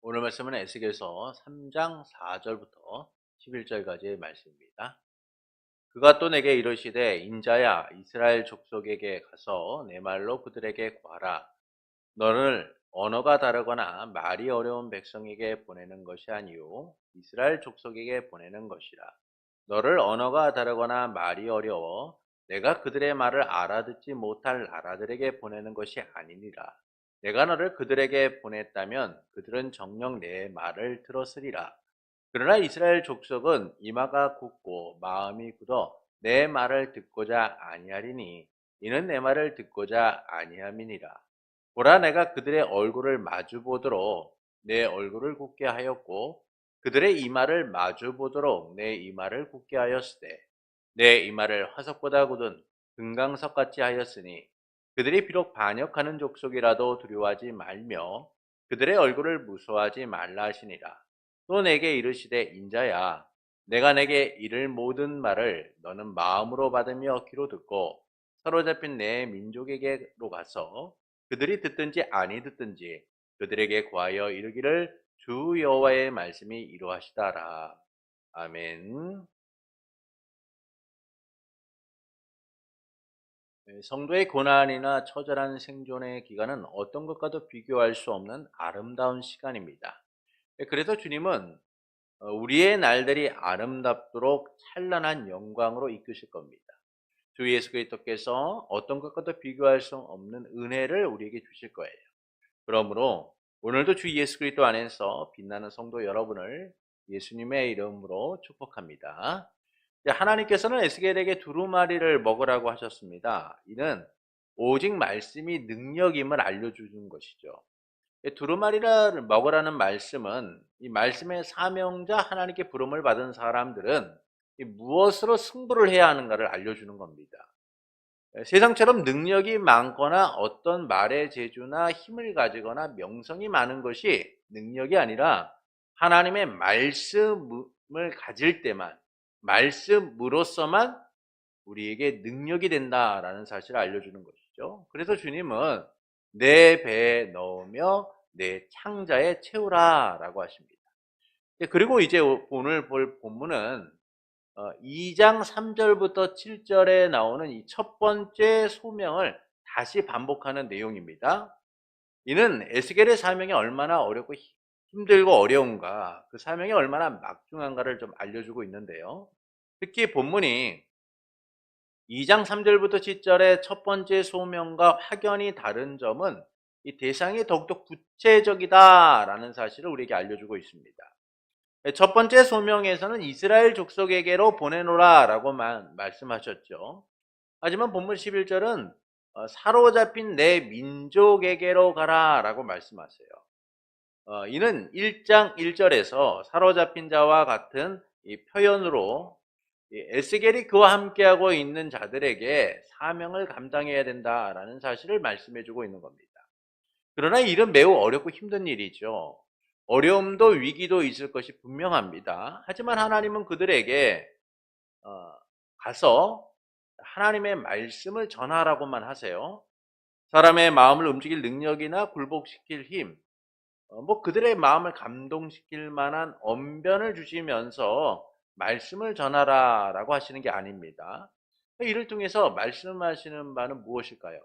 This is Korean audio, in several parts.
오늘 말씀은 에스겔서 3장 4절부터 11절까지의 말씀입니다. 그가 또 내게 이르시되 인자야 이스라엘 족속에게 가서 내 말로 그들에게 구하라. 너를 언어가 다르거나 말이 어려운 백성에게 보내는 것이 아니요 이스라엘 족속에게 보내는 것이라. 너를 언어가 다르거나 말이 어려워 내가 그들의 말을 알아듣지 못할 나라들에게 보내는 것이 아니니라. 내가 너를 그들에게 보냈다면 그들은 정녕 내 말을 들었으리라. 그러나 이스라엘 족속은 이마가 굳고 마음이 굳어 내 말을 듣고자 아니하리니 이는 내 말을 듣고자 아니함이니라. 보라 내가 그들의 얼굴을 마주 보도록 내 얼굴을 굳게 하였고 그들의 이마를 마주 보도록 내 이마를 굳게 하였으되 내 이마를 화석보다 굳은 금강석 같이 하였으니 그들이 비록 반역하는 족속이라도 두려워하지 말며 그들의 얼굴을 무서워하지 말라 하시니라. 또 내게 이르시되 인자야 내가 내게 이를 모든 말을 너는 마음으로 받으며 귀로 듣고 사로잡힌 내 민족에게로 가서 그들이 듣든지 아니 듣든지 그들에게 구하여 이르기를 주 여호와의 말씀이 이루하시다라. 아멘. 성도의 고난이나 처절한 생존의 기간은 어떤 것과도 비교할 수 없는 아름다운 시간입니다. 그래서 주님은 우리의 날들이 아름답도록 찬란한 영광으로 이끄실 겁니다. 주 예수 그리스도께서 어떤 것과도 비교할 수 없는 은혜를 우리에게 주실 거예요. 그러므로 오늘도 주 예수 그리스도 안에서 빛나는 성도 여러분을 예수님의 이름으로 축복합니다. 하나님께서는 에스겔에게 두루마리를 먹으라고 하셨습니다. 이는 오직 말씀이 능력임을 알려주는 것이죠. 두루마리를 먹으라는 말씀은 이 말씀의 사명자 하나님께 부름을 받은 사람들은 무엇으로 승부를 해야 하는가를 알려주는 겁니다. 세상처럼 능력이 많거나 어떤 말의 재주나 힘을 가지거나 명성이 많은 것이 능력이 아니라 하나님의 말씀을 가질 때만, 말씀으로서만 우리에게 능력이 된다라는 사실을 알려주는 것이죠. 그래서 주님은 내 배에 넣으며 내 창자에 채우라라고 하십니다. 그리고 이제 오늘 볼 본문은 2장 3절부터 7절에 나오는 이 첫 번째 소명을 다시 반복하는 내용입니다. 이는 에스겔의 사명이 얼마나 어렵고 힘들고 어려운가, 그 사명이 얼마나 막중한가를 좀 알려주고 있는데요. 특히 본문이 2장 3절부터 7절의 첫 번째 소명과 확연히 다른 점은 이 대상이 더욱더 구체적이다라는 사실을 우리에게 알려주고 있습니다. 첫 번째 소명에서는 이스라엘 족속에게로 보내노라라고만 말씀하셨죠. 하지만 본문 11절은 사로잡힌 내 민족에게로 가라라고 말씀하세요. 이는 1장 1절에서 사로잡힌 자와 같은 이 표현으로 에스겔이 그와 함께하고 있는 자들에게 사명을 감당해야 된다라는 사실을 말씀해주고 있는 겁니다. 그러나 이 일은 매우 어렵고 힘든 일이죠. 어려움도 위기도 있을 것이 분명합니다. 하지만 하나님은 그들에게 가서 하나님의 말씀을 전하라고만 하세요. 사람의 마음을 움직일 능력이나 굴복시킬 힘, 그들의 마음을 감동시킬 만한 언변을 주시면서 말씀을 전하라라고 하시는 게 아닙니다. 이를 통해서 말씀하시는 바는 무엇일까요?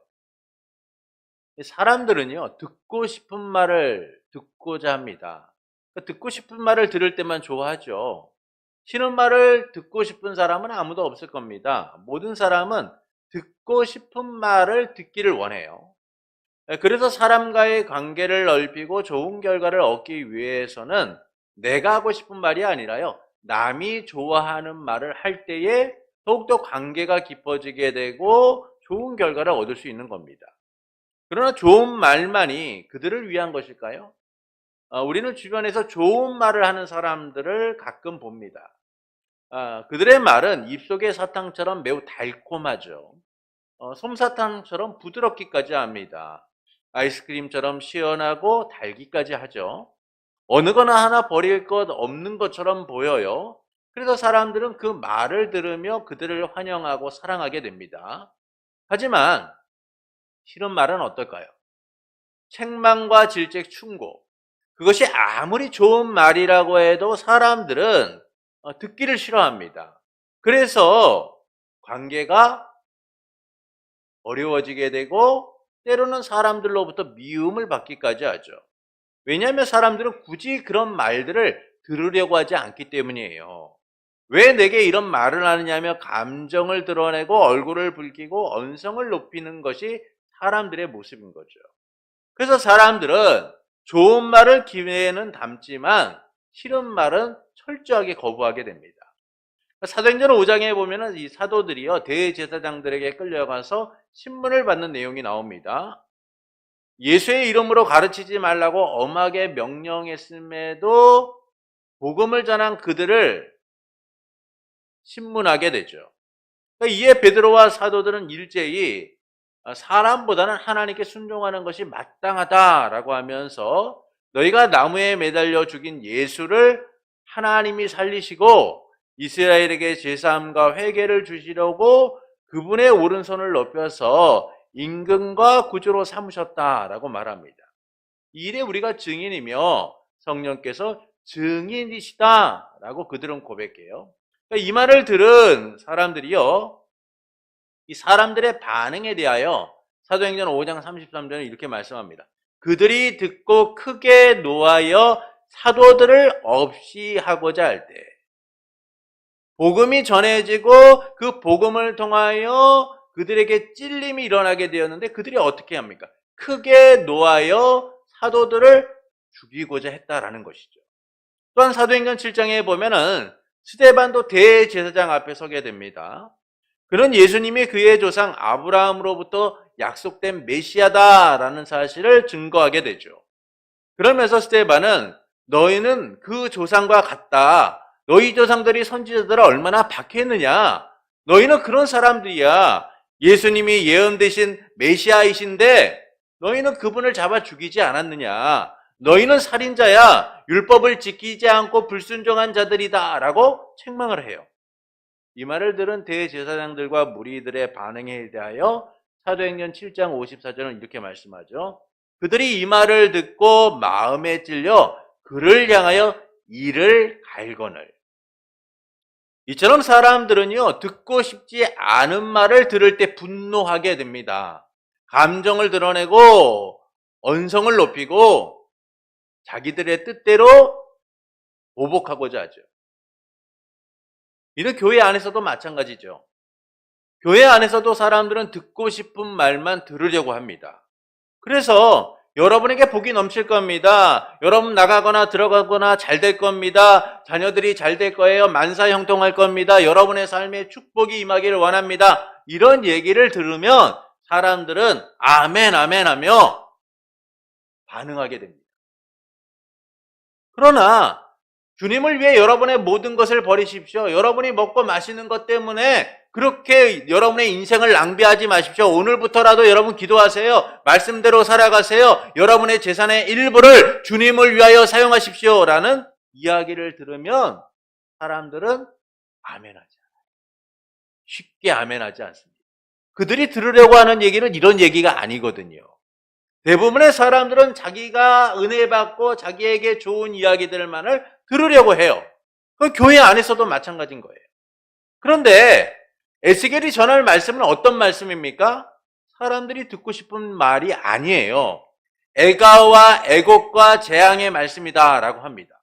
사람들은요, 듣고 싶은 말을 듣고자 합니다. 듣고 싶은 말을 들을 때만 좋아하죠. 싫은 말을 듣고 싶은 사람은 아무도 없을 겁니다. 모든 사람은 듣고 싶은 말을 듣기를 원해요. 그래서 사람과의 관계를 넓히고 좋은 결과를 얻기 위해서는 내가 하고 싶은 말이 아니라요, 남이 좋아하는 말을 할 때에 더욱더 관계가 깊어지게 되고 좋은 결과를 얻을 수 있는 겁니다. 그러나 좋은 말만이 그들을 위한 것일까요? 우리는 주변에서 좋은 말을 하는 사람들을 가끔 봅니다. 그들의 말은 입속의 사탕처럼 매우 달콤하죠. 솜사탕처럼 부드럽기까지 합니다. 아이스크림처럼 시원하고 달기까지 하죠. 어느 거나 하나 버릴 것 없는 것처럼 보여요. 그래서 사람들은 그 말을 들으며 그들을 환영하고 사랑하게 됩니다. 하지만 싫은 말은 어떨까요? 책망과 질책, 충고, 그것이 아무리 좋은 말이라고 해도 사람들은 듣기를 싫어합니다. 그래서 관계가 어려워지게 되고 때로는 사람들로부터 미움을 받기까지 하죠. 왜냐하면 사람들은 굳이 그런 말들을 들으려고 하지 않기 때문이에요. 왜 내게 이런 말을 하느냐며 감정을 드러내고 얼굴을 붉히고 언성을 높이는 것이 사람들의 모습인 거죠. 그래서 사람들은 좋은 말을 귀에는 담지만 싫은 말은 철저하게 거부하게 됩니다. 사도행전 5장에 보면은 이 사도들이요, 대제사장들에게 끌려가서 신문을 받는 내용이 나옵니다. 예수의 이름으로 가르치지 말라고 엄하게 명령했음에도 복음을 전한 그들을 신문하게 되죠. 이에 베드로와 사도들은 일제히 사람보다는 하나님께 순종하는 것이 마땅하다라고 하면서 너희가 나무에 매달려 죽인 예수를 하나님이 살리시고 이스라엘에게 제사함과 회개를 주시려고 그분의 오른손을 높여서 임금과 구주로 삼으셨다라고 말합니다. 이 일에 우리가 증인이며 성령께서 증인이시다라고 그들은 고백해요. 이 말을 들은 사람들이요, 이 사람들의 반응에 대하여 사도행전 5장 33절은 이렇게 말씀합니다. 그들이 듣고 크게 노하여 사도들을 없이 하고자 할 때, 복음이 전해지고 그 복음을 통하여 그들에게 찔림이 일어나게 되었는데 그들이 어떻게 합니까? 크게 노하여 사도들을 죽이고자 했다라는 것이죠. 또한 사도행전 7장에 보면은 스데반도 대제사장 앞에 서게 됩니다. 그는 예수님이 그의 조상 아브라함으로부터 약속된 메시아다라는 사실을 증거하게 되죠. 그러면서 스데반은 너희는 그 조상과 같다. 너희 조상들이 선지자들을 얼마나 박해했느냐. 너희는 그런 사람들이야. 예수님이 예언되신 메시아이신데 너희는 그분을 잡아 죽이지 않았느냐. 너희는 살인자야. 율법을 지키지 않고 불순종한 자들이다 라고 책망을 해요. 이 말을 들은 대제사장들과 무리들의 반응에 대하여 사도행전 7장 54절은 이렇게 말씀하죠. 그들이 이 말을 듣고 마음에 찔려 그를 향하여 이를 갈거늘. 이처럼 사람들은요, 듣고 싶지 않은 말을 들을 때 분노하게 됩니다. 감정을 드러내고 언성을 높이고 자기들의 뜻대로 보복하고자 하죠. 이는 교회 안에서도 마찬가지죠. 교회 안에서도 사람들은 듣고 싶은 말만 들으려고 합니다. 그래서 여러분에게 복이 넘칠 겁니다. 여러분 나가거나 들어가거나 잘 될 겁니다. 자녀들이 잘 될 거예요. 만사 형통할 겁니다. 여러분의 삶에 축복이 임하기를 원합니다. 이런 얘기를 들으면 사람들은 아멘 아멘 하며 반응하게 됩니다. 그러나 주님을 위해 여러분의 모든 것을 버리십시오. 여러분이 먹고 마시는 것 때문에 그렇게 여러분의 인생을 낭비하지 마십시오. 오늘부터라도 여러분 기도하세요. 말씀대로 살아가세요. 여러분의 재산의 일부를 주님을 위하여 사용하십시오. 라는 이야기를 들으면 사람들은 아멘하지 않아요. 쉽게 아멘하지 않습니다. 그들이 들으려고 하는 얘기는 이런 얘기가 아니거든요. 대부분의 사람들은 자기가 은혜 받고 자기에게 좋은 이야기들만을 들으려고 해요. 그 교회 안에서도 마찬가지인 거예요. 그런데 에스겔이 전할 말씀은 어떤 말씀입니까? 사람들이 듣고 싶은 말이 아니에요. 애가와 애곡과 재앙의 말씀이다 라고 합니다.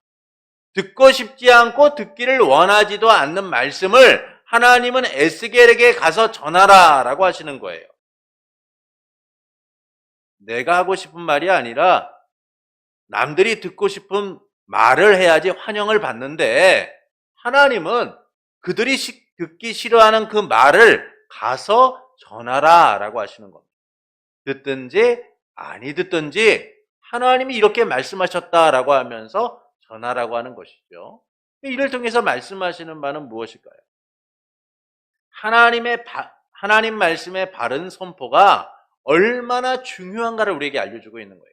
듣고 싶지 않고 듣기를 원하지도 않는 말씀을 하나님은 에스겔에게 가서 전하라 라고 하시는 거예요. 내가 하고 싶은 말이 아니라 남들이 듣고 싶은 말을 해야지 환영을 받는데 하나님은 그들이 듣기 싫어하는 그 말을 가서 전하라 라고 하시는 겁니다. 듣든지 아니 듣든지 하나님이 이렇게 말씀하셨다라고 하면서 전하라고 하는 것이죠. 이를 통해서 말씀하시는 바는 무엇일까요? 하나님 말씀의 바른 선포가 얼마나 중요한가를 우리에게 알려주고 있는 거예요.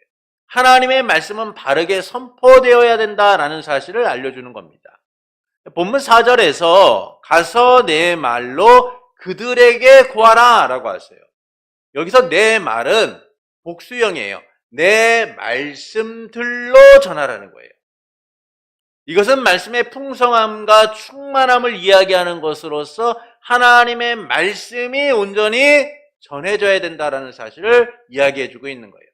하나님의 말씀은 바르게 선포되어야 된다라는 사실을 알려주는 겁니다. 본문 4절에서 가서 내 말로 그들에게 구하라 라고 하세요. 여기서 내 말은 복수형이에요. 내 말씀들로 전하라는 거예요. 이것은 말씀의 풍성함과 충만함을 이야기하는 것으로서 하나님의 말씀이 온전히 전해져야 된다는 사실을 이야기해주고 있는 거예요.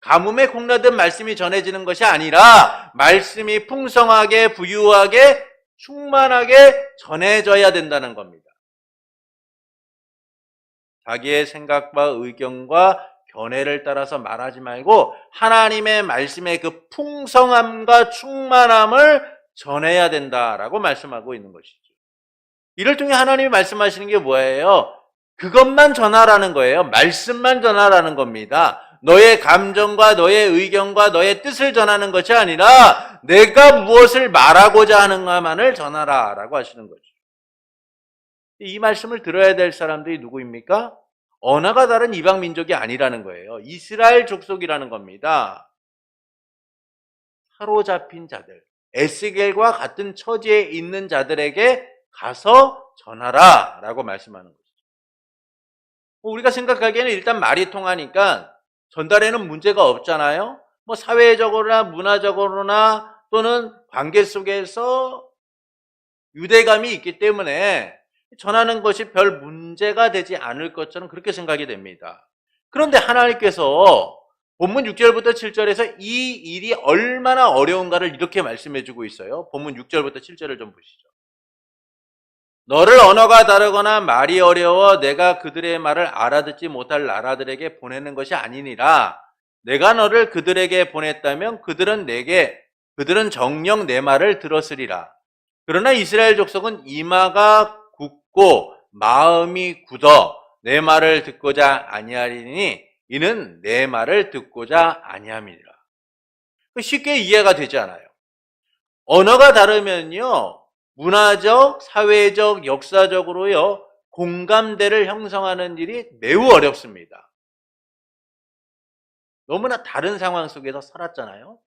가뭄에 콩나듯 말씀이 전해지는 것이 아니라 말씀이 풍성하게 부유하게 충만하게 전해져야 된다는 겁니다. 자기의 생각과 의견과 견해를 따라서 말하지 말고 하나님의 말씀의 그 풍성함과 충만함을 전해야 된다라고 말씀하고 있는 것이죠. 이를 통해 하나님이 말씀하시는 게 뭐예요? 그것만 전하라는 거예요. 말씀만 전하라는 겁니다. 너의 감정과 너의 의견과 너의 뜻을 전하는 것이 아니라 내가 무엇을 말하고자 하는가만을 전하라라고 하시는 거죠. 이 말씀을 들어야 될 사람들이 누구입니까? 언어가 다른 이방 민족이 아니라는 거예요. 이스라엘 족속이라는 겁니다. 사로잡힌 자들, 에스겔과 같은 처지에 있는 자들에게 가서 전하라 라고 말씀하는 거죠. 우리가 생각하기에는 일단 말이 통하니까 전달에는 문제가 없잖아요. 뭐 사회적으로나 문화적으로나 또는 관계 속에서 유대감이 있기 때문에 전하는 것이 별 문제가 되지 않을 것처럼 그렇게 생각이 됩니다. 그런데 하나님께서 본문 6절부터 7절에서 이 일이 얼마나 어려운가를 이렇게 말씀해주고 있어요. 본문 6절부터 7절을 좀 보시죠. 너를 언어가 다르거나 말이 어려워 내가 그들의 말을 알아듣지 못할 나라들에게 보내는 것이 아니니라. 내가 너를 그들에게 보냈다면 그들은 정녕 내 말을 들었으리라. 그러나 이스라엘 족속은 이마가 굳고 마음이 굳어 내 말을 듣고자 아니하리니 이는 내 말을 듣고자 아니함이니라. 쉽게 이해가 되지 않아요. 언어가 다르면요, 문화적, 사회적, 역사적으로요, 공감대를 형성하는 일이 매우 어렵습니다. 너무나 다른 상황 속에서 살았잖아요.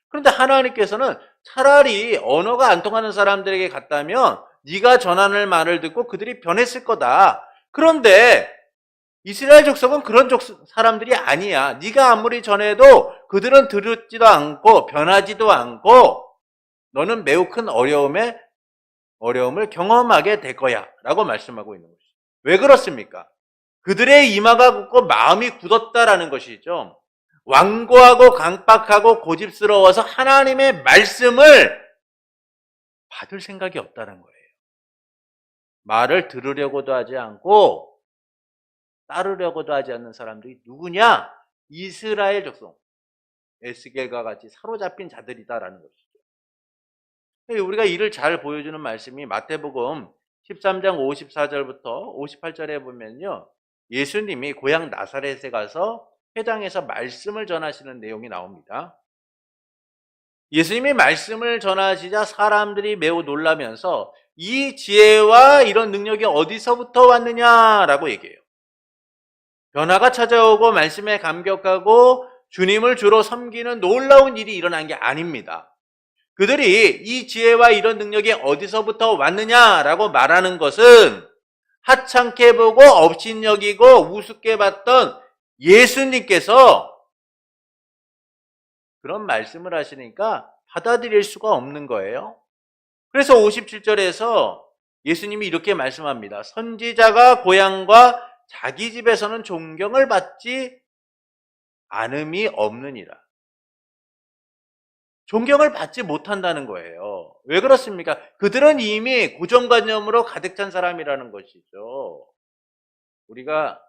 그런데 하나님께서는 차라리 언어가 안 통하는 사람들에게 갔다면 네가 전하는 말을 듣고 그들이 변했을 거다. 그런데 이스라엘 족속은 그런 사람들이 아니야. 네가 아무리 전해도 그들은 들었지도 않고 변하지도 않고 너는 매우 큰 어려움을 경험하게 될 거야 라고 말씀하고 있는 것이죠. 왜 그렇습니까? 그들의 이마가 굳고 마음이 굳었다라는 것이죠. 완고하고 강박하고 고집스러워서 하나님의 말씀을 받을 생각이 없다는 거예요. 말을 들으려고도 하지 않고 따르려고도 하지 않는 사람들이 누구냐? 이스라엘 족속, 에스겔과 같이 사로잡힌 자들이다라는 것이죠. 우리가 이를 잘 보여주는 말씀이 마태복음 13장 54절부터 58절에 보면요, 예수님이 고향 나사렛에 가서 회당에서 말씀을 전하시는 내용이 나옵니다. 예수님이 말씀을 전하시자 사람들이 매우 놀라면서 이 지혜와 이런 능력이 어디서부터 왔느냐라고 얘기해요. 변화가 찾아오고 말씀에 감격하고 주님을 주로 섬기는 놀라운 일이 일어난 게 아닙니다. 그들이 이 지혜와 이런 능력이 어디서부터 왔느냐라고 말하는 것은 하찮게 보고 업신여기고 우습게 봤던 예수님께서 그런 말씀을 하시니까 받아들일 수가 없는 거예요. 그래서 57절에서 예수님이 이렇게 말씀합니다. 선지자가 고향과 자기 집에서는 존경을 받지 않음이 없느니라. 존경을 받지 못한다는 거예요. 왜 그렇습니까? 그들은 이미 고정관념으로 가득 찬 사람이라는 것이죠. 우리가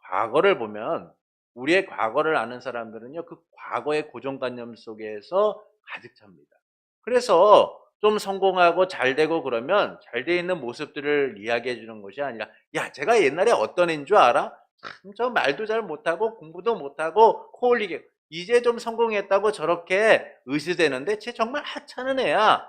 과거를 보면 우리의 과거를 아는 사람들은요, 그 과거의 고정관념 속에서 가득 찹니다. 그래서 좀 성공하고 잘 되고 그러면 잘 돼 있는 모습들을 이야기해 주는 것이 아니라, 야, 제가 옛날에 어떤 애인 줄 알아? 참, 저 말도 잘 못하고 공부도 못하고 코 올리게 이제 좀 성공했다고 저렇게 의시되는데 쟤 정말 하찮은 애야.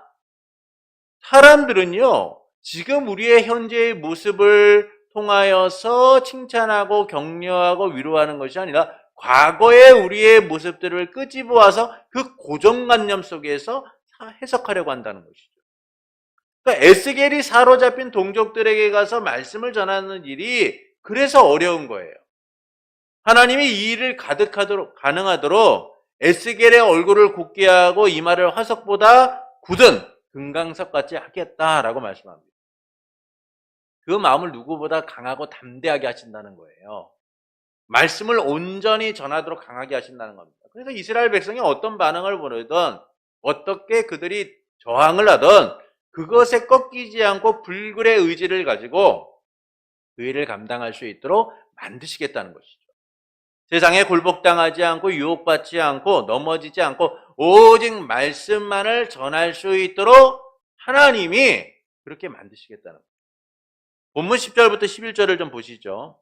사람들은요, 지금 우리의 현재의 모습을 통하여서 칭찬하고 격려하고 위로하는 것이 아니라 과거의 우리의 모습들을 끄집어와서 그 고정관념 속에서 해석하려고 한다는 것이죠. 그러니까 에스겔이 사로잡힌 동족들에게 가서 말씀을 전하는 일이 그래서 어려운 거예요. 하나님이 이 일을 가능하도록 에스겔의 얼굴을 굳게 하고 이마를 화석보다 굳은 금강석같이 하겠다라고 말씀합니다. 그 마음을 누구보다 강하고 담대하게 하신다는 거예요. 말씀을 온전히 전하도록 강하게 하신다는 겁니다. 그래서 이스라엘 백성이 어떤 반응을 보이든 어떻게 그들이 저항을 하든 그것에 꺾이지 않고 불굴의 의지를 가지고 그 일을 감당할 수 있도록 만드시겠다는 것이죠. 세상에 굴복당하지 않고 유혹받지 않고 넘어지지 않고 오직 말씀만을 전할 수 있도록 하나님이 그렇게 만드시겠다는 거예요. 본문 10절부터 11절을 좀 보시죠.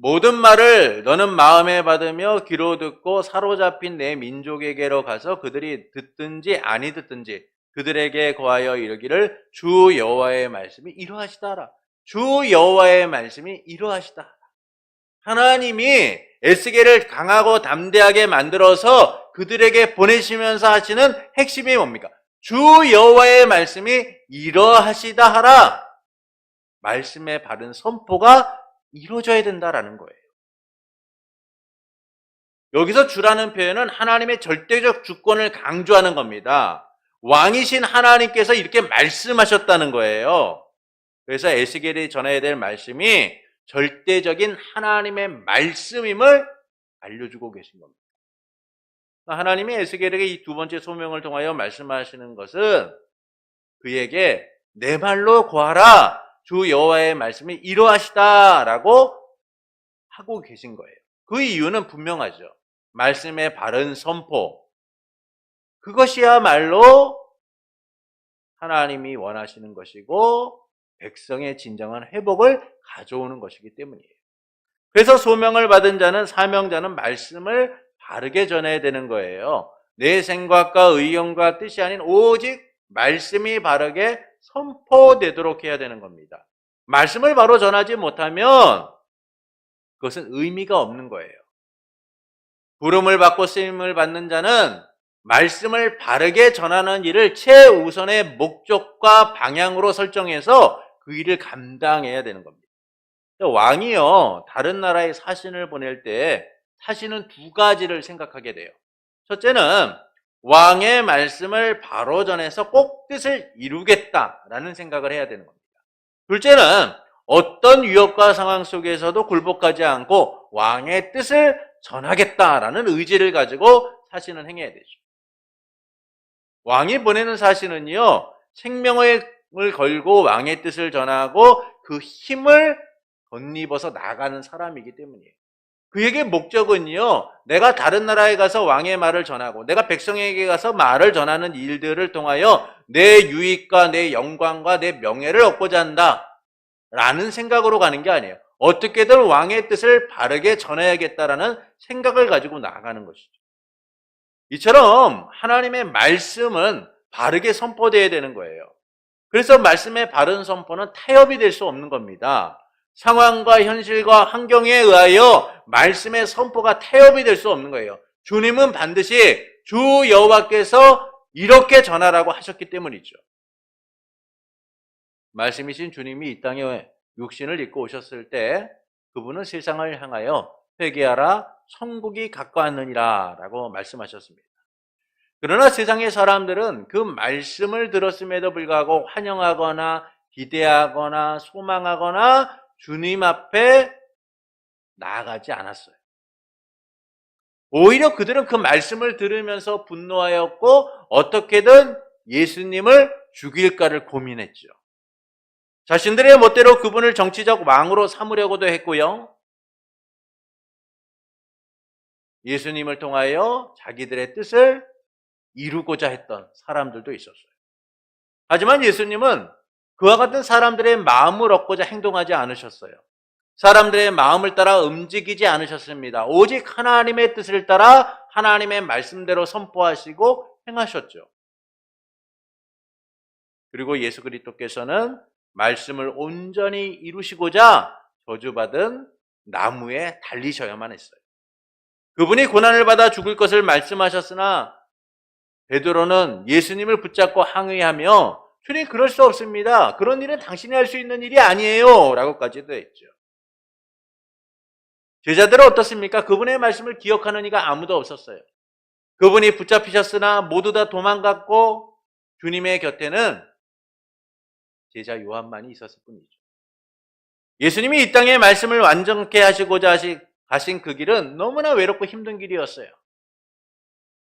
모든 말을 너는 마음에 받으며 귀로 듣고 사로잡힌 내 민족에게로 가서 그들이 듣든지 아니 듣든지 그들에게 거하여 이르기를 주 여호와의 말씀이 이러하시다라. 주 여호와의 말씀이 이러하시다. 하나님이 에스겔을 강하고 담대하게 만들어서 그들에게 보내시면서 하시는 핵심이 뭡니까? 주 여호와의 말씀이 이러하시다 하라. 말씀의 바른 선포가 이루어져야 된다라는 거예요. 여기서 주라는 표현은 하나님의 절대적 주권을 강조하는 겁니다. 왕이신 하나님께서 이렇게 말씀하셨다는 거예요. 그래서 에스겔이 전해야 될 말씀이 절대적인 하나님의 말씀임을 알려주고 계신 겁니다. 하나님이 에스겔에게 이 두 번째 소명을 통하여 말씀하시는 것은 그에게 내 말로 구하라. 주 여호와의 말씀이 이러하시다라고 하고 계신 거예요. 그 이유는 분명하죠. 말씀의 바른 선포. 그것이야말로 하나님이 원하시는 것이고 백성의 진정한 회복을 가져오는 것이기 때문이에요. 그래서 소명을 받은 자는 사명자는 말씀을 바르게 전해야 되는 거예요. 내 생각과 의견과 뜻이 아닌 오직 말씀이 바르게 선포되도록 해야 되는 겁니다. 말씀을 바로 전하지 못하면 그것은 의미가 없는 거예요. 부름을 받고 쓰임을 받는 자는 말씀을 바르게 전하는 일을 최우선의 목적과 방향으로 설정해서 그 일을 감당해야 되는 겁니다. 왕이요, 다른 나라에 사신을 보낼 때 사신은 두 가지를 생각하게 돼요. 첫째는 왕의 말씀을 바로 전해서 꼭 뜻을 이루겠다라는 생각을 해야 되는 겁니다. 둘째는 어떤 위협과 상황 속에서도 굴복하지 않고 왕의 뜻을 전하겠다라는 의지를 가지고 사신은 행해야 되죠. 왕이 보내는 사신은요, 생명을 걸고 왕의 뜻을 전하고 그 힘을 덧입어서 나가는 사람이기 때문이에요. 그에게 목적은요, 내가 다른 나라에 가서 왕의 말을 전하고 내가 백성에게 가서 말을 전하는 일들을 통하여 내 유익과 내 영광과 내 명예를 얻고자 한다 라는 생각으로 가는 게 아니에요. 어떻게든 왕의 뜻을 바르게 전해야겠다라는 생각을 가지고 나아가는 것이죠. 이처럼 하나님의 말씀은 바르게 선포되어야 되는 거예요. 그래서 말씀의 바른 선포는 타협이 될 수 없는 겁니다. 상황과 현실과 환경에 의하여 말씀의 선포가 타협이 될 수 없는 거예요. 주님은 반드시 주 여호와께서 이렇게 전하라고 하셨기 때문이죠. 말씀이신 주님이 이 땅에 육신을 입고 오셨을 때 그분은 세상을 향하여 회개하라 천국이 가까웠느니라 라고 말씀하셨습니다. 그러나 세상의 사람들은 그 말씀을 들었음에도 불구하고 환영하거나 기대하거나 소망하거나 주님 앞에 나아가지 않았어요. 오히려 그들은 그 말씀을 들으면서 분노하였고 어떻게든 예수님을 죽일까를 고민했죠. 자신들의 멋대로 그분을 정치적 왕으로 삼으려고도 했고요. 예수님을 통하여 자기들의 뜻을 이루고자 했던 사람들도 있었어요. 하지만 예수님은 그와 같은 사람들의 마음을 얻고자 행동하지 않으셨어요. 사람들의 마음을 따라 움직이지 않으셨습니다. 오직 하나님의 뜻을 따라 하나님의 말씀대로 선포하시고 행하셨죠. 그리고 예수 그리스도께서는 말씀을 온전히 이루시고자 저주받은 나무에 달리셔야만 했어요. 그분이 고난을 받아 죽을 것을 말씀하셨으나 베드로는 예수님을 붙잡고 항의하며 주님 그럴 수 없습니다. 그런 일은 당신이 할 수 있는 일이 아니에요 라고까지도 했죠. 제자들은 어떻습니까? 그분의 말씀을 기억하는 이가 아무도 없었어요. 그분이 붙잡히셨으나 모두 다 도망갔고 주님의 곁에는 제자 요한만이 있었을 뿐이죠. 예수님이 이 땅에 말씀을 완전케 하시고자 가신 그 길은 너무나 외롭고 힘든 길이었어요.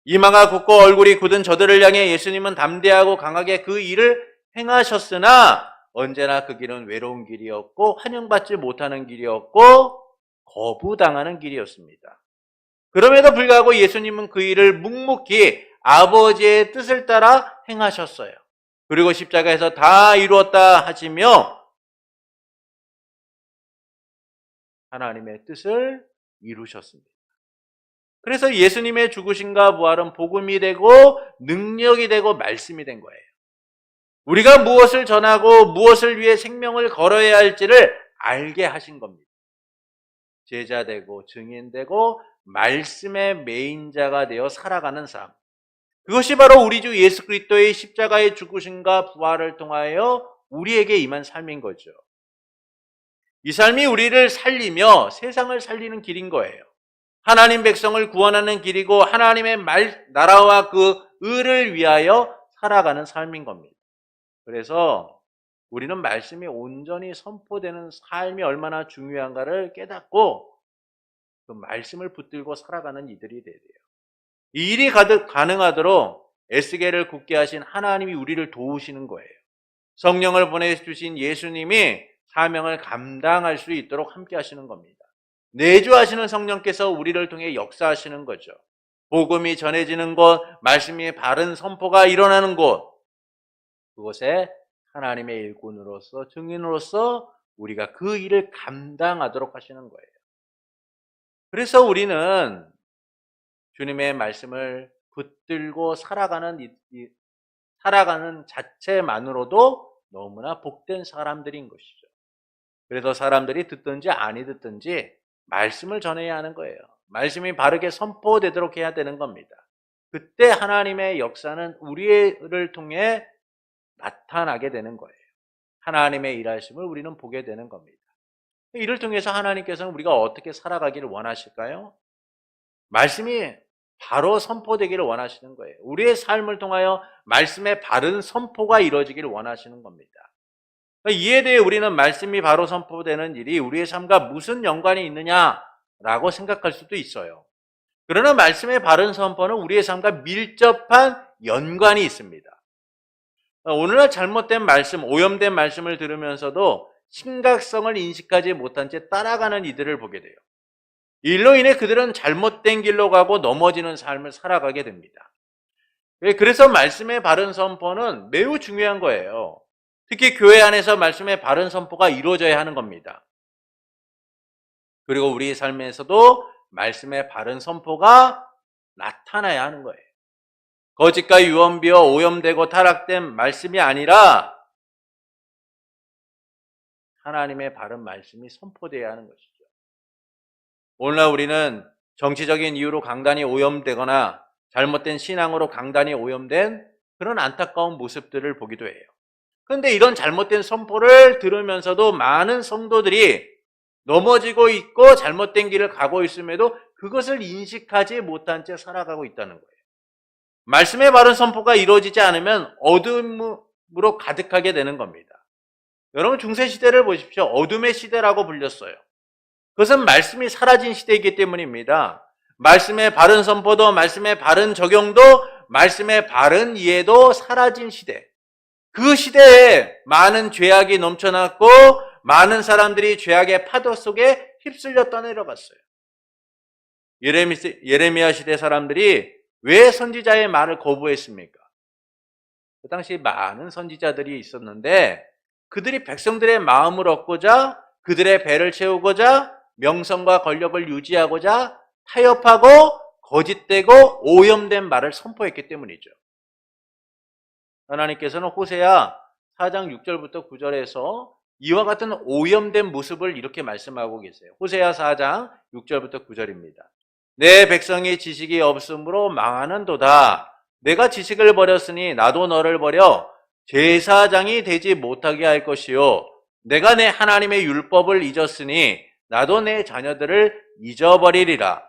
이마가 굳고 얼굴이 굳은 저들을 향해 예수님은 담대하고 강하게 그 일을 행하셨으나 언제나 그 길은 외로운 길이었고 환영받지 못하는 길이었고 거부당하는 길이었습니다. 그럼에도 불구하고 예수님은 그 일을 묵묵히 아버지의 뜻을 따라 행하셨어요. 그리고 십자가에서 다 이루었다 하시며 하나님의 뜻을 이루셨습니다. 그래서 예수님의 죽으심과 부활은 복음이 되고 능력이 되고 말씀이 된 거예요. 우리가 무엇을 전하고 무엇을 위해 생명을 걸어야 할지를 알게 하신 겁니다. 제자 되고 증인 되고 말씀의 메인자가 되어 살아가는 삶. 그것이 바로 우리 주 예수 그리스도의 십자가의 죽으심과 부활을 통하여 우리에게 임한 삶인 거죠. 이 삶이 우리를 살리며 세상을 살리는 길인 거예요. 하나님 백성을 구원하는 길이고 하나님의 나라와 그 의를 위하여 살아가는 삶인 겁니다. 그래서 우리는 말씀이 온전히 선포되는 삶이 얼마나 중요한가를 깨닫고 그 말씀을 붙들고 살아가는 이들이 돼야 돼요. 이 일이 가능하도록 에스겔을 굳게 하신 하나님이 우리를 도우시는 거예요. 성령을 보내주신 예수님이 사명을 감당할 수 있도록 함께 하시는 겁니다. 내주하시는 성령께서 우리를 통해 역사하시는 거죠. 복음이 전해지는 곳, 말씀이 바른 선포가 일어나는 곳, 그곳에 하나님의 일꾼으로서 증인으로서 우리가 그 일을 감당하도록 하시는 거예요. 그래서 우리는 주님의 말씀을 붙들고 살아가는 자체만으로도 너무나 복된 사람들인 것이죠. 그래서 사람들이 듣든지 아니 듣든지 말씀을 전해야 하는 거예요. 말씀이 바르게 선포되도록 해야 되는 겁니다. 그때 하나님의 역사는 우리를 통해 나타나게 되는 거예요. 하나님의 일하심을 우리는 보게 되는 겁니다. 이를 통해서 하나님께서는 우리가 어떻게 살아가기를 원하실까요? 말씀이 바로 선포되기를 원하시는 거예요. 우리의 삶을 통하여 말씀의 바른 선포가 이루어지기를 원하시는 겁니다. 이에 대해 우리는 말씀이 바로 선포되는 일이 우리의 삶과 무슨 연관이 있느냐라고 생각할 수도 있어요. 그러나 말씀의 바른 선포는 우리의 삶과 밀접한 연관이 있습니다. 오늘날 잘못된 말씀, 오염된 말씀을 들으면서도 심각성을 인식하지 못한 채 따라가는 이들을 보게 돼요. 일로 인해 그들은 잘못된 길로 가고 넘어지는 삶을 살아가게 됩니다. 그래서 말씀의 바른 선포는 매우 중요한 거예요. 특히 교회 안에서 말씀의 바른 선포가 이루어져야 하는 겁니다. 그리고 우리 삶에서도 말씀의 바른 선포가 나타나야 하는 거예요. 거짓과 유언비어 오염되고 타락된 말씀이 아니라 하나님의 바른 말씀이 선포되어야 하는 것이죠. 오늘날 우리는 정치적인 이유로 강단이 오염되거나 잘못된 신앙으로 강단이 오염된 그런 안타까운 모습들을 보기도 해요. 그런데 이런 잘못된 선포를 들으면서도 많은 성도들이 넘어지고 있고 잘못된 길을 가고 있음에도 그것을 인식하지 못한 채 살아가고 있다는 거예요. 말씀의 바른 선포가 이루어지지 않으면 어둠으로 가득하게 되는 겁니다. 여러분 중세시대를 보십시오. 어둠의 시대라고 불렸어요. 그것은 말씀이 사라진 시대이기 때문입니다. 말씀의 바른 선포도 말씀의 바른 적용도 말씀의 바른 이해도 사라진 시대. 그 시대에 많은 죄악이 넘쳐났고 많은 사람들이 죄악의 파도 속에 휩쓸려 떠내려갔어요. 예레미야 시대 사람들이 왜 선지자의 말을 거부했습니까? 그 당시 많은 선지자들이 있었는데 그들이 백성들의 마음을 얻고자 그들의 배를 채우고자 명성과 권력을 유지하고자 타협하고 거짓되고 오염된 말을 선포했기 때문이죠. 하나님께서는 호세아 4장 6절부터 9절에서 이와 같은 오염된 모습을 이렇게 말씀하고 계세요. 호세아 4장 6절부터 9절입니다. 내 백성이 지식이 없으므로 망하는도다. 내가 지식을 버렸으니 나도 너를 버려 제사장이 되지 못하게 할 것이요. 내가 내 하나님의 율법을 잊었으니 나도 내 자녀들을 잊어버리리라.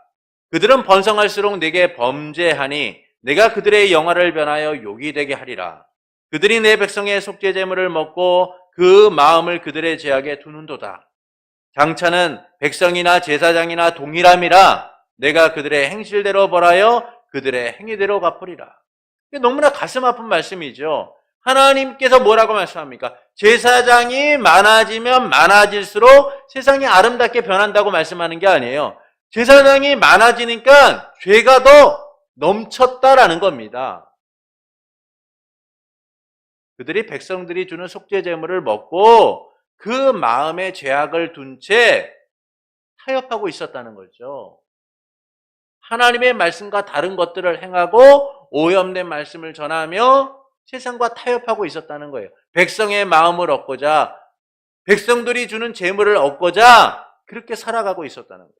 그들은 번성할수록 내게 범죄하니 내가 그들의 영화를 변하여 욕이 되게 하리라. 그들이 내 백성의 속죄 제물을 먹고 그 마음을 그들의 죄악에 두는도다. 장차는 백성이나 제사장이나 동일함이라. 내가 그들의 행실대로 벌하여 그들의 행위대로 갚으리라. 이게 너무나 가슴 아픈 말씀이죠. 하나님께서 뭐라고 말씀합니까? 제사장이 많아지면 많아질수록 세상이 아름답게 변한다고 말씀하는 게 아니에요. 제사장이 많아지니까 죄가 더 넘쳤다라는 겁니다. 그들이 백성들이 주는 속죄 제물을 먹고 그 마음에 죄악을 둔 채 타협하고 있었다는 거죠. 하나님의 말씀과 다른 것들을 행하고 오염된 말씀을 전하며 세상과 타협하고 있었다는 거예요. 백성의 마음을 얻고자, 백성들이 주는 재물을 얻고자 그렇게 살아가고 있었다는 거예요.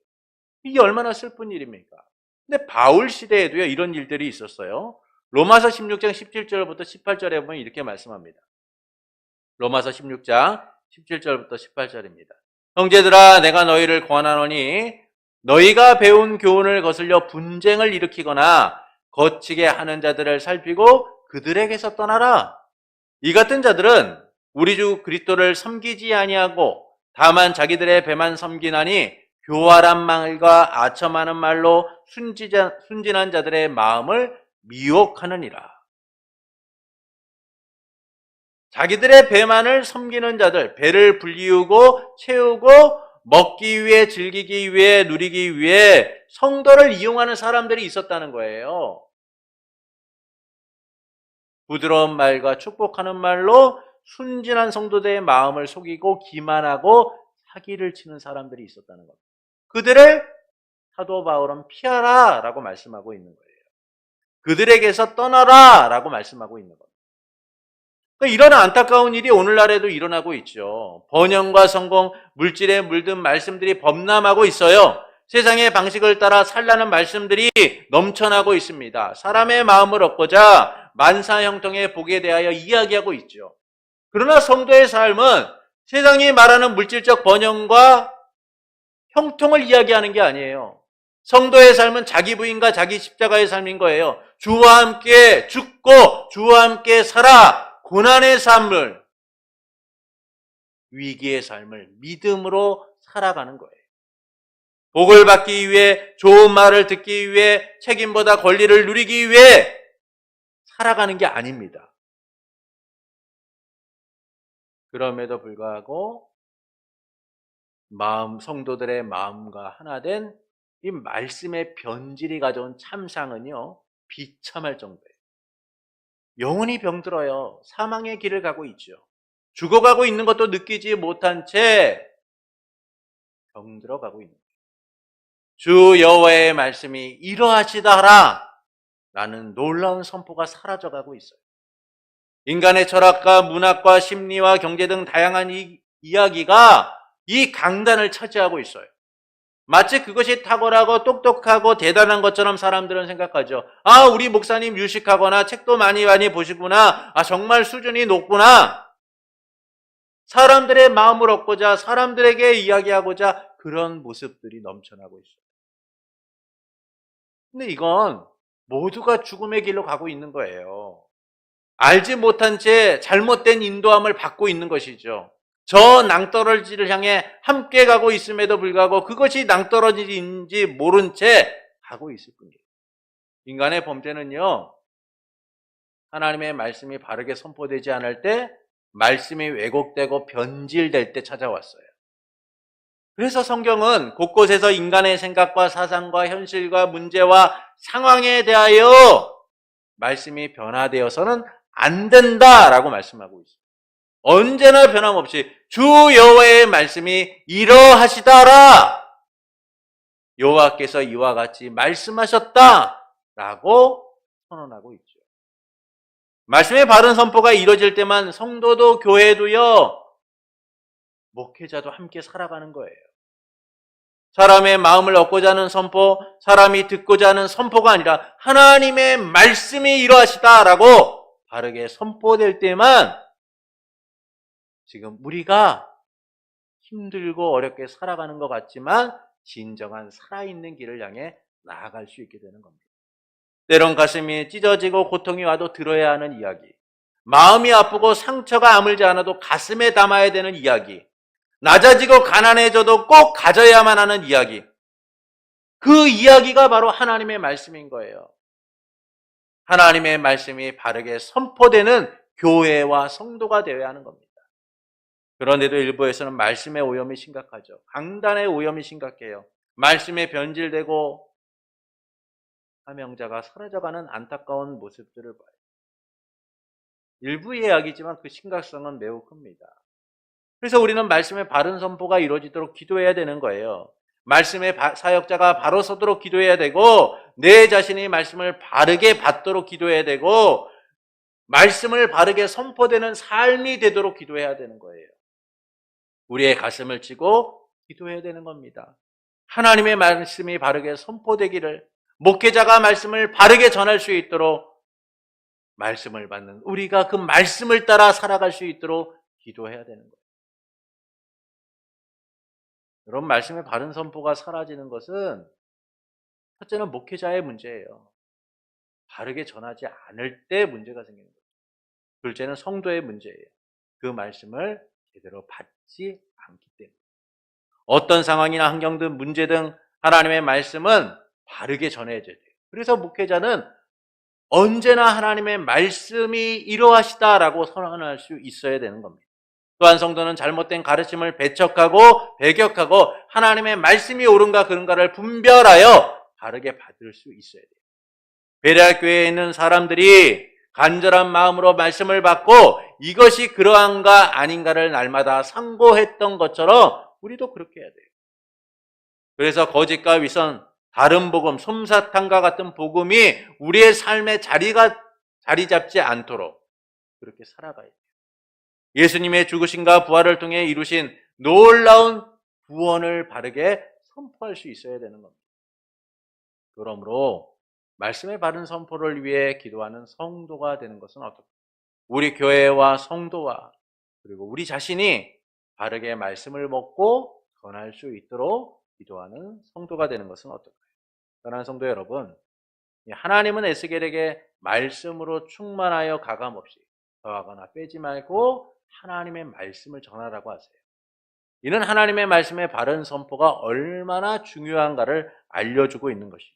이게 얼마나 슬픈 일입니까? 근데 바울 시대에도요, 이런 일들이 있었어요. 로마서 16장 17절부터 18절에 보면 이렇게 말씀합니다. 로마서 16장 17절부터 18절입니다. 형제들아, 내가 너희를 권하노니 너희가 배운 교훈을 거슬려 분쟁을 일으키거나 거치게 하는 자들을 살피고 그들에게서 떠나라. 이 같은 자들은 우리 주 그리스도를 섬기지 아니하고 다만 자기들의 배만 섬기나니 교활한 말과 아첨하는 말로 순진한 자들의 마음을 미혹하느니라. 자기들의 배만을 섬기는 자들, 배를 불리우고 채우고 먹기 위해, 즐기기 위해, 누리기 위해 성도를 이용하는 사람들이 있었다는 거예요. 부드러운 말과 축복하는 말로 순진한 성도들의 마음을 속이고 기만하고 사기를 치는 사람들이 있었다는 겁니다. 그들을 사도 바울은 피하라 라고 말씀하고 있는 거예요. 그들에게서 떠나라 라고 말씀하고 있는 겁니다. 그러니까 이런 안타까운 일이 오늘날에도 일어나고 있죠. 번영과 성공, 물질에 물든 말씀들이 범람하고 있어요. 세상의 방식을 따라 살라는 말씀들이 넘쳐나고 있습니다. 사람의 마음을 얻고자 만사형통의 복에 대하여 이야기하고 있죠. 그러나 성도의 삶은 세상이 말하는 물질적 번영과 형통을 이야기하는 게 아니에요. 성도의 삶은 자기 부인과 자기 십자가의 삶인 거예요. 주와 함께 죽고 주와 함께 살아 고난의 삶을, 위기의 삶을 믿음으로 살아가는 거예요. 복을 받기 위해, 좋은 말을 듣기 위해, 책임보다 권리를 누리기 위해 살아가는 게 아닙니다. 그럼에도 불구하고 성도들의 마음과 하나 된 이 말씀의 변질이 가져온 참상은요, 비참할 정도예요. 영혼이 병들어요. 사망의 길을 가고 있죠. 죽어가고 있는 것도 느끼지 못한 채 병들어가고 있는 거예요. 주 여호와의 말씀이 이러하시다라 라는 놀라운 선포가 사라져가고 있어요. 인간의 철학과 문학과 심리와 경제 등 다양한 이야기가 이 강단을 차지하고 있어요. 마치 그것이 탁월하고 똑똑하고 대단한 것처럼 사람들은 생각하죠. 아, 우리 목사님 유식하거나 책도 많이 보시구나. 아, 정말 수준이 높구나. 사람들의 마음을 얻고자, 사람들에게 이야기하고자 그런 모습들이 넘쳐나고 있어요. 근데 이건 모두가 죽음의 길로 가고 있는 거예요. 알지 못한 채 잘못된 인도함을 받고 있는 것이죠. 저 낭떠러지를 향해 함께 가고 있음에도 불구하고 그것이 낭떠러지인지 모른 채 가고 있을 뿐이에요. 인간의 범죄는요, 하나님의 말씀이 바르게 선포되지 않을 때, 말씀이 왜곡되고 변질될 때 찾아왔어요. 그래서 성경은 곳곳에서 인간의 생각과 사상과 현실과 문제와 상황에 대하여 말씀이 변화되어서는 안 된다라고 말씀하고 있어요. 언제나 변함없이 주 여호와의 말씀이 이러하시다라. 여호와께서 이와 같이 말씀하셨다라고 선언하고 있죠. 말씀의 바른 선포가 이루어질 때만 성도도 교회도요, 목회자도 함께 살아가는 거예요. 사람의 마음을 얻고자 하는 선포, 사람이 듣고자 하는 선포가 아니라 하나님의 말씀이 이러하시다라고 바르게 선포될 때만 지금 우리가 힘들고 어렵게 살아가는 것 같지만 진정한 살아있는 길을 향해 나아갈 수 있게 되는 겁니다. 때론 가슴이 찢어지고 고통이 와도 들어야 하는 이야기, 마음이 아프고 상처가 아물지 않아도 가슴에 담아야 되는 이야기, 낮아지고 가난해져도 꼭 가져야만 하는 이야기, 그 이야기가 바로 하나님의 말씀인 거예요. 하나님의 말씀이 바르게 선포되는 교회와 성도가 되어야 하는 겁니다. 그런데도 일부에서는 말씀의 오염이 심각하죠. 강단의 오염이 심각해요. 말씀에 변질되고 사명자가 사라져가는 안타까운 모습들을 봐요. 일부의 이야기지만 그 심각성은 매우 큽니다. 그래서 우리는 말씀의 바른 선포가 이루어지도록 기도해야 되는 거예요. 말씀의 사역자가 바로 서도록 기도해야 되고, 내 자신이 말씀을 바르게 받도록 기도해야 되고, 말씀을 바르게 선포되는 삶이 되도록 기도해야 되는 거예요. 우리의 가슴을 치고 기도해야 되는 겁니다. 하나님의 말씀이 바르게 선포되기를, 목회자가 말씀을 바르게 전할 수 있도록, 말씀을 받는 우리가 그 말씀을 따라 살아갈 수 있도록 기도해야 되는 거예요. 여러분, 말씀의 바른 선포가 사라지는 것은 첫째는 목회자의 문제예요. 바르게 전하지 않을 때 문제가 생기는 거예요. 둘째는 성도의 문제예요. 그 말씀을 제대로 받지 않기 때문에. 어떤 상황이나 환경든 문제든 하나님의 말씀은 바르게 전해져야 돼요. 그래서 목회자는 언제나 하나님의 말씀이 이러하시다라고 선언할 수 있어야 되는 겁니다. 또한 성도는 잘못된 가르침을 배척하고 배격하고 하나님의 말씀이 옳은가 그른가를 분별하여 바르게 받을 수 있어야 돼요. 베레아 교회에 있는 사람들이 간절한 마음으로 말씀을 받고 이것이 그러한가 아닌가를 날마다 상고했던 것처럼 우리도 그렇게 해야 돼요. 그래서 거짓과 위선, 다른 복음, 솜사탕과 같은 복음이 우리의 삶에 자리 잡지 않도록 그렇게 살아가야 돼요. 예수님의 죽으심과 부활을 통해 이루신 놀라운 구원을 바르게 선포할 수 있어야 되는 겁니다. 그러므로 말씀의 바른 선포를 위해 기도하는 성도가 되는 것은 어떨까요? 우리 교회와 성도와 그리고 우리 자신이 바르게 말씀을 먹고 전할 수 있도록 기도하는 성도가 되는 것은 어떨까요? 사랑하는 성도 여러분, 하나님은 에스겔에게 말씀으로 충만하여 가감없이 더하거나 빼지 말고 하나님의 말씀을 전하라고 하세요. 이는 하나님의 말씀의 바른 선포가 얼마나 중요한가를 알려주고 있는 것이죠.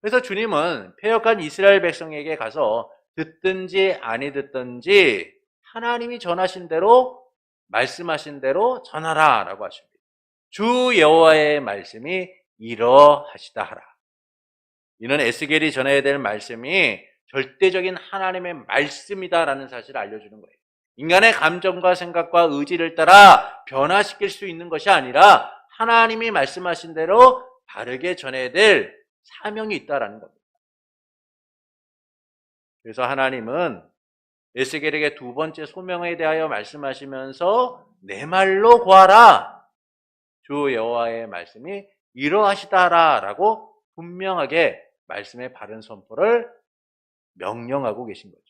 그래서 주님은 패역한 이스라엘 백성에게 가서 듣든지 아니 듣든지 하나님이 전하신 대로 말씀하신 대로 전하라 라고 하십니다. 주 여호와의 말씀이 이러하시다 하라. 이는 에스겔이 전해야 될 말씀이 절대적인 하나님의 말씀이다라는 사실을 알려주는 거예요. 인간의 감정과 생각과 의지를 따라 변화시킬 수 있는 것이 아니라 하나님이 말씀하신 대로 바르게 전해야 될 사명이 있다라는 겁니다. 그래서 하나님은 에스겔에게 두 번째 소명에 대하여 말씀하시면서 내 말로 구하라. 주 여호와의 말씀이 이러하시다라고 분명하게 말씀의 바른 선포를 명령하고 계신 거죠.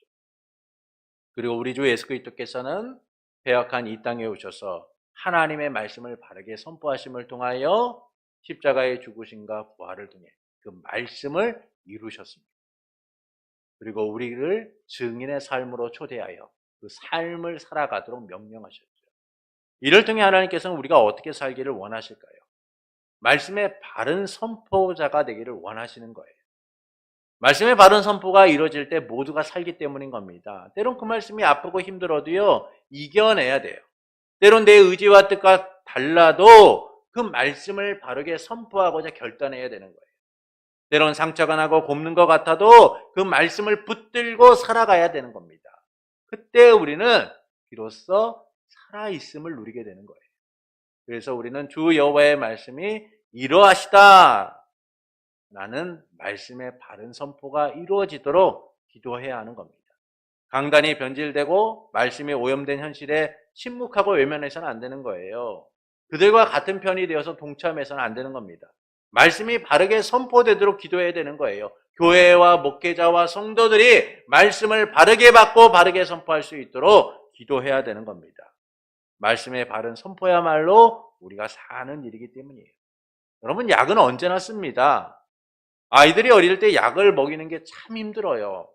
그리고 우리 주 예수 그리스도께서는 배역한 이 땅에 오셔서 하나님의 말씀을 바르게 선포하심을 통하여 십자가의 죽으심과 부활을 통해 그 말씀을 이루셨습니다. 그리고 우리를 증인의 삶으로 초대하여 그 삶을 살아가도록 명령하셨죠. 이를 통해 하나님께서는 우리가 어떻게 살기를 원하실까요? 말씀의 바른 선포자가 되기를 원하시는 거예요. 말씀의 바른 선포가 이루어질 때 모두가 살기 때문인 겁니다. 때론 그 말씀이 아프고 힘들어도요, 이겨내야 돼요. 때론 내 의지와 뜻과 달라도 그 말씀을 바르게 선포하고자 결단해야 되는 거예요. 때론 상처가 나고 곱는 것 같아도 그 말씀을 붙들고 살아가야 되는 겁니다. 그때 우리는 비로소 살아있음을 누리게 되는 거예요. 그래서 우리는 주 여호와의 말씀이 이러하시다 라는 말씀의 바른 선포가 이루어지도록 기도해야 하는 겁니다. 강단이 변질되고 말씀이 오염된 현실에 침묵하고 외면해서는 안 되는 거예요. 그들과 같은 편이 되어서 동참해서는 안 되는 겁니다. 말씀이 바르게 선포되도록 기도해야 되는 거예요. 교회와 목회자와 성도들이 말씀을 바르게 받고 바르게 선포할 수 있도록 기도해야 되는 겁니다. 말씀의 바른 선포야말로 우리가 사는 일이기 때문이에요. 여러분, 약은 언제나 씁니다. 아이들이 어릴 때 약을 먹이는 게 참 힘들어요.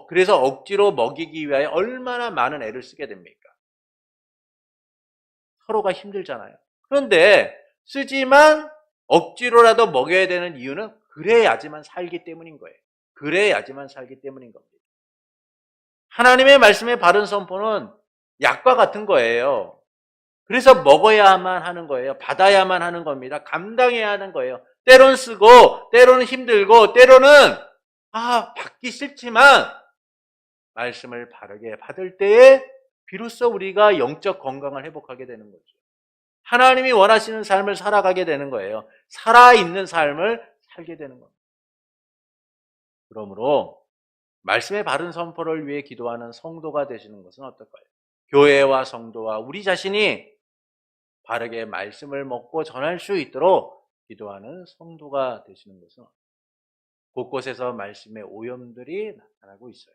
그래서 억지로 먹이기 위하여 얼마나 많은 애를 쓰게 됩니까? 서로가 힘들잖아요. 그런데 쓰지만 억지로라도 먹여야 되는 이유는 그래야지만 살기 때문인 거예요. 그래야지만 살기 때문인 겁니다. 하나님의 말씀의 바른 선포는 약과 같은 거예요. 그래서 먹어야만 하는 거예요. 받아야만 하는 겁니다. 감당해야 하는 거예요. 때론 쓰고, 때로는 힘들고, 때로는 받기 싫지만 말씀을 바르게 받을 때에 비로소 우리가 영적 건강을 회복하게 되는 거죠. 하나님이 원하시는 삶을 살아가게 되는 거예요. 살아있는 삶을 살게 되는 겁니다. 그러므로 말씀의 바른 선포를 위해 기도하는 성도가 되시는 것은 어떨까요? 교회와 성도와 우리 자신이 바르게 말씀을 먹고 전할 수 있도록 기도하는 성도가 되시는 것은 곳곳에서 말씀의 오염들이 나타나고 있어요.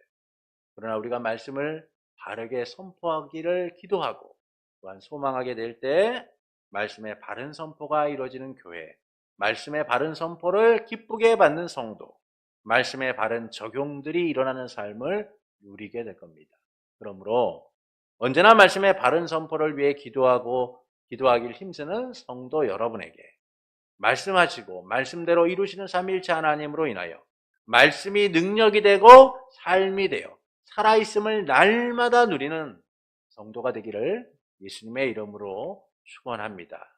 그러나 우리가 말씀을 바르게 선포하기를 기도하고 또한 소망하게 될 때 말씀의 바른 선포가 이루어지는 교회, 말씀의 바른 선포를 기쁘게 받는 성도, 말씀의 바른 적용들이 일어나는 삶을 누리게 될 겁니다. 그러므로 언제나 말씀의 바른 선포를 위해 기도하길 힘쓰는 성도 여러분에게 말씀하시고 말씀대로 이루시는 삼위일체 하나님으로 인하여 말씀이 능력이 되고 삶이 되어 살아있음을 날마다 누리는 성도가 되기를 예수님의 이름으로 축원합니다.